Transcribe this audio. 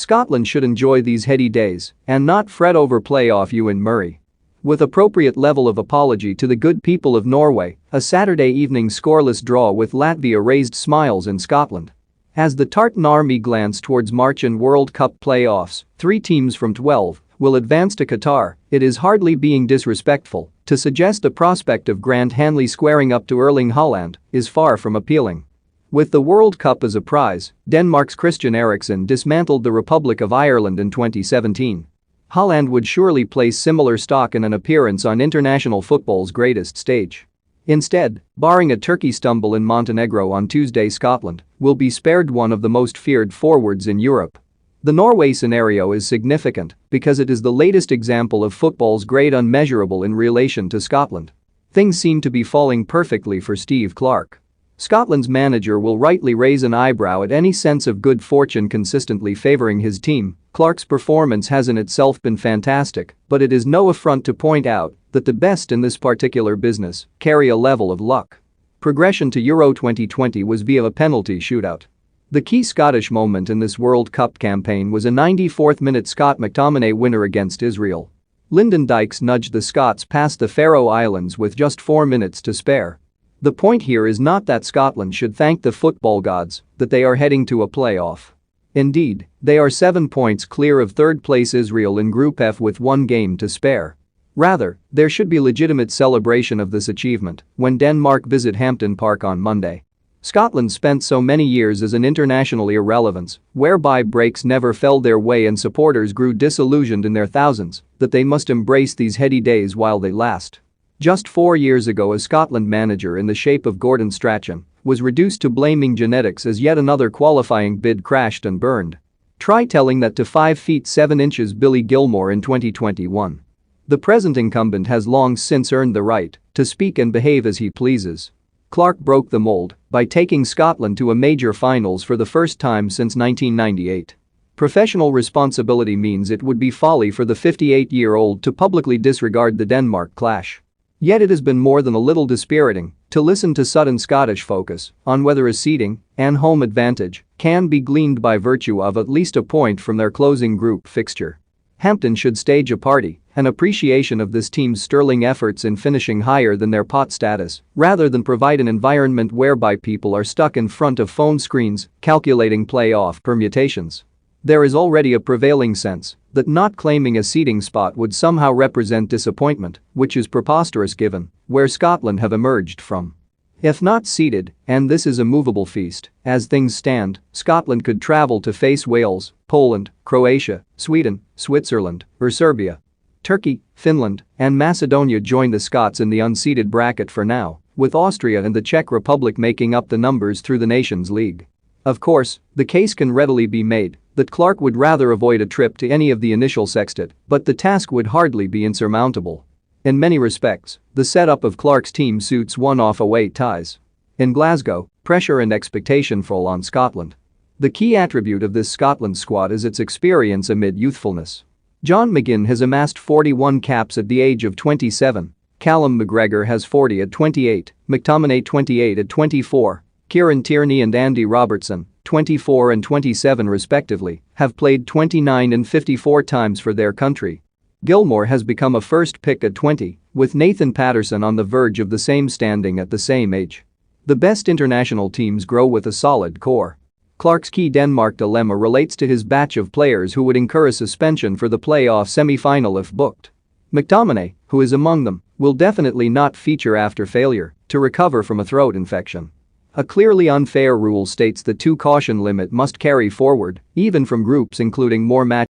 Scotland should enjoy these heady days and not fret over playoff Ewan Murray. With appropriate level of apology to the good people of Norway, a Saturday evening scoreless draw with Latvia raised smiles in Scotland. As the Tartan Army glance towards March and World Cup playoffs, 3 teams from 12 will advance to Qatar. It is hardly being disrespectful to suggest the prospect of Grant Hanley squaring up to Erling Haaland is far from appealing. With the World Cup as a prize, Denmark's Christian Eriksen dismantled the Republic of Ireland in 2017. Haaland would surely place similar stock in an appearance on international football's greatest stage. Instead, barring a Turkey stumble in Montenegro on Tuesday, Scotland will be spared one of the most feared forwards in Europe. The Norway scenario is significant because it is the latest example of football's great unmeasurable in relation to Scotland. Things seem to be falling perfectly for Steve Clarke. Scotland's manager will rightly raise an eyebrow at any sense of good fortune consistently favoring his team. Clarke's performance has in itself been fantastic, but it is no affront to point out that the best in this particular business carry a level of luck. Progression to Euro 2020 was via a penalty shootout. The key Scottish moment in this World Cup campaign was a 94th-minute Scott McTominay winner against Israel. Lyndon Dykes nudged the Scots past the Faroe Islands with just 4 minutes to spare. The point here is not that Scotland should thank the football gods that they are heading to a playoff. Indeed, they are 7 points clear of third-place Israel in Group F with 1 game to spare. Rather, there should be legitimate celebration of this achievement when Denmark visit Hampden Park on Monday. Scotland spent so many years as an international irrelevance, whereby breaks never fell their way and supporters grew disillusioned in their thousands, that they must embrace these heady days while they last. Just 4 years ago, a Scotland manager in the shape of Gordon Strachan was reduced to blaming genetics as yet another qualifying bid crashed and burned. Try telling that to 5 feet 7 inches Billy Gilmour in 2021. The present incumbent has long since earned the right to speak and behave as he pleases. Clarke broke the mold by taking Scotland to a major finals for the first time since 1998. Professional responsibility means it would be folly for the 58-year-old to publicly disregard the Denmark clash. Yet it has been more than a little dispiriting to listen to sudden Scottish focus on whether a seeding and home advantage can be gleaned by virtue of at least a point from their closing group fixture. Hampden should stage a party, an appreciation of this team's sterling efforts in finishing higher than their pot status, rather than provide an environment whereby people are stuck in front of phone screens calculating playoff permutations. There is already a prevailing sense that not claiming a seeding spot would somehow represent disappointment, which is preposterous given where Scotland have emerged from. If not seeded, and this is a movable feast, as things stand, Scotland could travel to face Wales, Poland, Croatia, Sweden, Switzerland, or Serbia. Turkey, Finland, and Macedonia join the Scots in the unseeded bracket for now, with Austria and the Czech Republic making up the numbers through the Nations League. Of course, the case can readily be made that Clarke would rather avoid a trip to any of the initial sextet, but the task would hardly be insurmountable. In many respects, the setup of Clarke's team suits one-off away ties. In Glasgow, pressure and expectation fall on Scotland. The key attribute of this Scotland squad is its experience amid youthfulness. John McGinn has amassed 41 caps at the age of 27, Callum McGregor has 40 at 28, McTominay 28 at 24, Kieran Tierney and Andy Robertson, 24 and 27 respectively, have played 29 and 54 times for their country. Gilmour has become a first pick at 20, with Nathan Patterson on the verge of the same standing at the same age. The best international teams grow with a solid core. Clarke's key Denmark dilemma relates to his batch of players who would incur a suspension for the playoff semi-final if booked. McTominay, who is among them, will definitely not feature after failure to recover from a throat infection. A clearly unfair rule states the 2 caution limit must carry forward, even from groups including more matches.